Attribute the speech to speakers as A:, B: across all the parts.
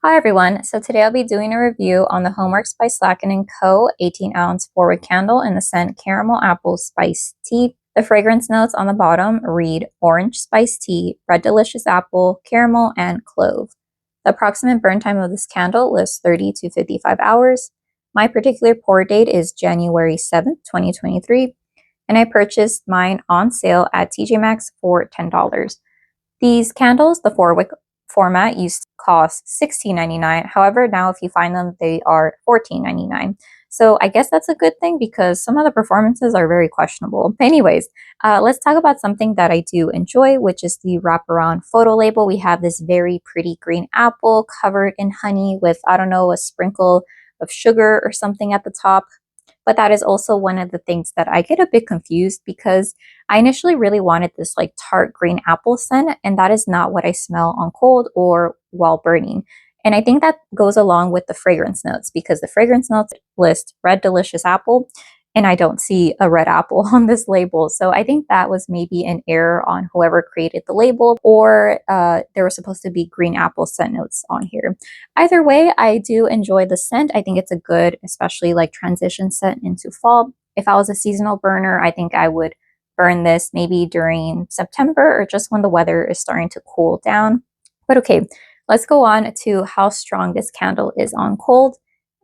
A: Hi everyone, so today I'll be doing a review on the Homeworx by Slatkin&Co 18-ounce 4-wick candle in the scent Caramel Apple Spice Tea. The fragrance notes on the bottom read Orange Spice Tea, Red Delicious Apple, Caramel, and Clove. The approximate burn time of this candle lists 30 to 55 hours. My particular pour date is January 7th, 2023, and I purchased mine on sale at TJMaxx for $10. These candles, the 4-wick format, used to cost $16.99. However, now if you find them, they are $14.99. So I guess that's a good thing because some of the performances are very questionable. But anyways, let's talk about something that I do enjoy, which is the wraparound photo label. We have this very pretty green apple covered in honey with, I don't know, a sprinkle of sugar or something at the top. But that is also one of the things that I get a bit confused because I initially really wanted this like tart green apple scent, and that is not what I smell on cold or while burning. And I think that goes along with the fragrance notes because the fragrance notes list Red Delicious Apple, and I don't see a red apple on this label. So I think that was maybe an error on whoever created the label, or there was supposed to be green apple scent notes on here. Either way, I do enjoy the scent. I think it's a good, especially like transition scent into fall. If I was a seasonal burner, I think I would burn this maybe during September or just when the weather is starting to cool down. But okay, let's go on to how strong this candle is on cold.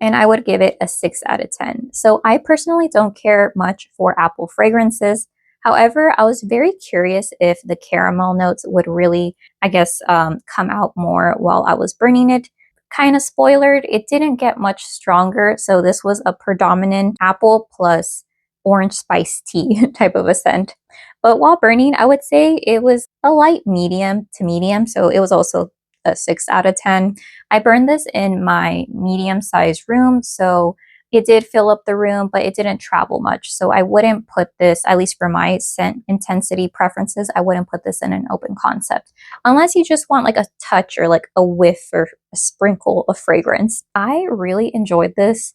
A: And I would give it a 6 out of 10. So I personally don't care much for apple fragrances. However, I was very curious if the caramel notes would really, I guess, come out more while I was burning it. Kind of spoilered, it didn't get much stronger. So this was a predominant apple plus orange spice tea type of a scent. But while burning, I would say it was a light medium to medium. So it was also a 6 out of 10. I burned this in my medium-sized room, so it did fill up the room, but it didn't travel much. So I wouldn't put this, at least for my scent intensity preferences, I wouldn't put this in an open concept. Unless you just want like a touch or like a whiff or a sprinkle of fragrance. I really enjoyed this,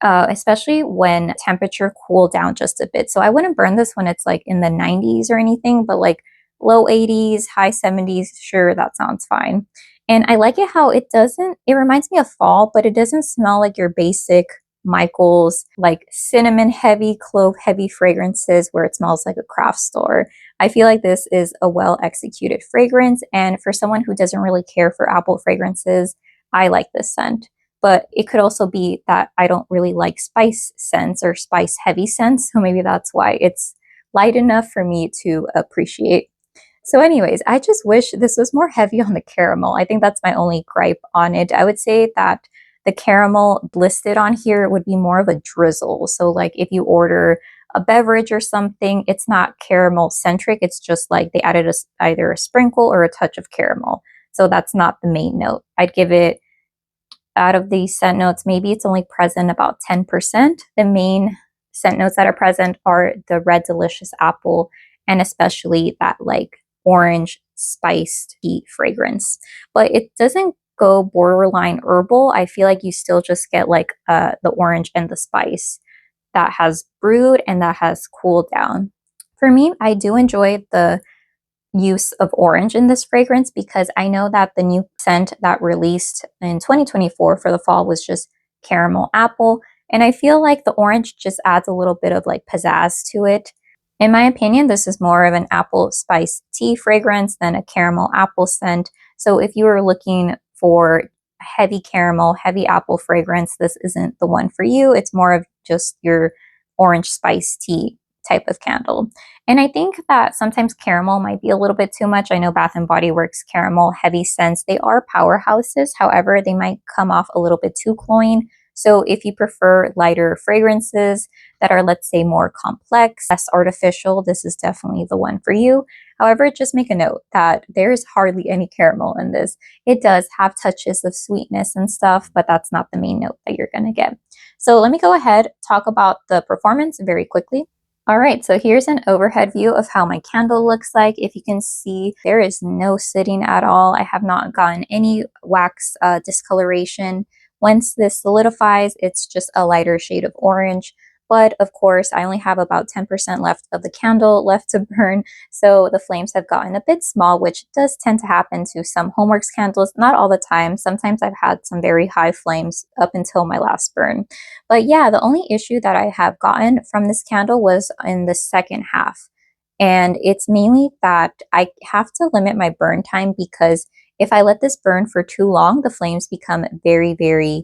A: especially when temperature cooled down just a bit. So I wouldn't burn this when it's like in the 90s or anything, but like low 80s, high 70s, sure, that sounds fine. And I like it how it reminds me of fall, but it doesn't smell like your basic Michael's, like cinnamon heavy, clove heavy fragrances where it smells like a craft store. I feel like this is a well executed fragrance. And for someone who doesn't really care for apple fragrances, I like this scent. But it could also be that I don't really like spice scents or spice heavy scents. So maybe that's why it's light enough for me to appreciate. So anyways, I just wish this was more heavy on the caramel. I think that's my only gripe on it. I would say that the caramel listed on here would be more of a drizzle. So like if you order a beverage or something, it's not caramel centric. It's just like they added either a sprinkle or a touch of caramel. So that's not the main note. I'd give it, out of these scent notes, maybe it's only present about 10%. The main scent notes that are present are the Red Delicious Apple and especially that like orange spiced tea fragrance. But it doesn't go borderline herbal. I feel like you still just get like the orange and the spice that has brewed and that has cooled down. For me, I do enjoy the use of orange in this fragrance because I know that the new scent that released in 2024 for the fall was just caramel apple. And I feel like the orange just adds a little bit of like pizzazz to it. In my opinion, this is more of an apple spice tea fragrance than a caramel apple scent. So if you were looking for heavy caramel, heavy apple fragrance, this isn't the one for you. It's more of just your orange spice tea type of candle. And I think that sometimes caramel might be a little bit too much. I know Bath & Body Works caramel heavy scents, they are powerhouses. However, they might come off a little bit too cloying. So if you prefer lighter fragrances that are, let's say, more complex, less artificial, this is definitely the one for you. However, just make a note that there is hardly any caramel in this. It does have touches of sweetness and stuff, but that's not the main note that you're going to get. So let me go ahead, talk about the performance very quickly. All right, so here's an overhead view of how my candle looks like. If you can see, there is no sitting at all. I have not gotten any wax discoloration. Once this solidifies, it's just a lighter shade of orange. but of course I only have about 10% left of the candle left to burn, so the flames have gotten a bit small, which does tend to happen to some Homeworx candles, not all the time. Sometimes I've had some very high flames up until my last burn. But yeah, the only issue that I have gotten from this candle was in the second half. And it's mainly that I have to limit my burn time, because if I let this burn for too long, the flames become very, very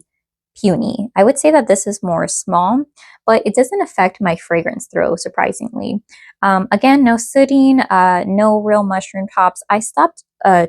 A: puny. I would say that this is more small, but it doesn't affect my fragrance throw, surprisingly. Again, no sooting, no real mushroom tops. I stopped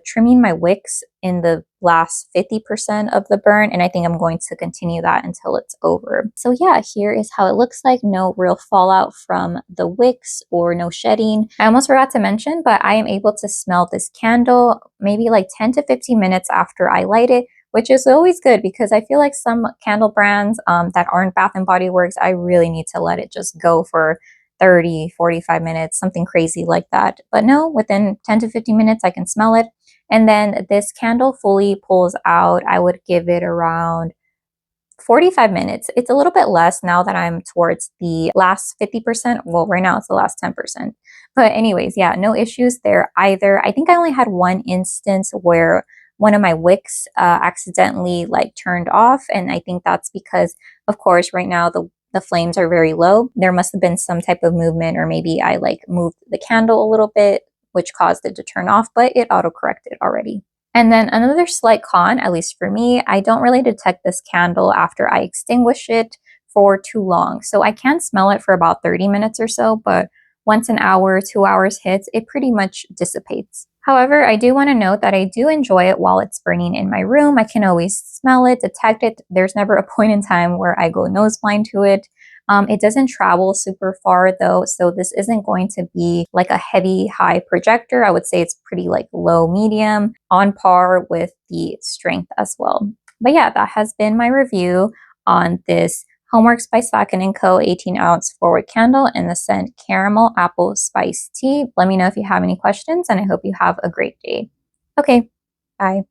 A: trimming my wicks in the last 50% of the burn, and I think I'm going to continue that until it's over. So yeah, here is how it looks like. No real fallout from the wicks or no shedding. I almost forgot to mention, but I am able to smell this candle maybe like 10 to 15 minutes after I light it, which is always good, because I feel like some candle brands that aren't Bath & Body Works, I really need to let it just go for 30, 45 minutes, something crazy like that. But no, within 10 to 15 minutes, I can smell it. And then this candle fully pulls out, I would give it around 45 minutes. It's a little bit less now that I'm towards the last 50%. Well, right now it's the last 10%. But anyways, yeah, no issues there either. I think I only had one instance where one of my wicks accidentally like turned off. And I think that's because, of course, right now the flames are very low. There must have been some type of movement, or maybe I like moved the candle a little bit, which caused it to turn off, but it auto-corrected already. And then another slight con, at least for me, I don't really detect this candle after I extinguish it for too long. So I can smell it for about 30 minutes or so, but once an hour, 2 hours hits, it pretty much dissipates. However, I do want to note that I do enjoy it while it's burning in my room. I can always smell it, detect it. There's never a point in time where I go nose blind to it. It doesn't travel super far though, so this isn't going to be like a heavy high projector. I would say it's pretty like low medium, on par with the strength as well. But yeah, that has been my review on this Homeworx by Slatkin & Co. 18-ounce forward candle in the scent Caramel Apple Spice Tea. Let me know if you have any questions, and I hope you have a great day. Okay, bye.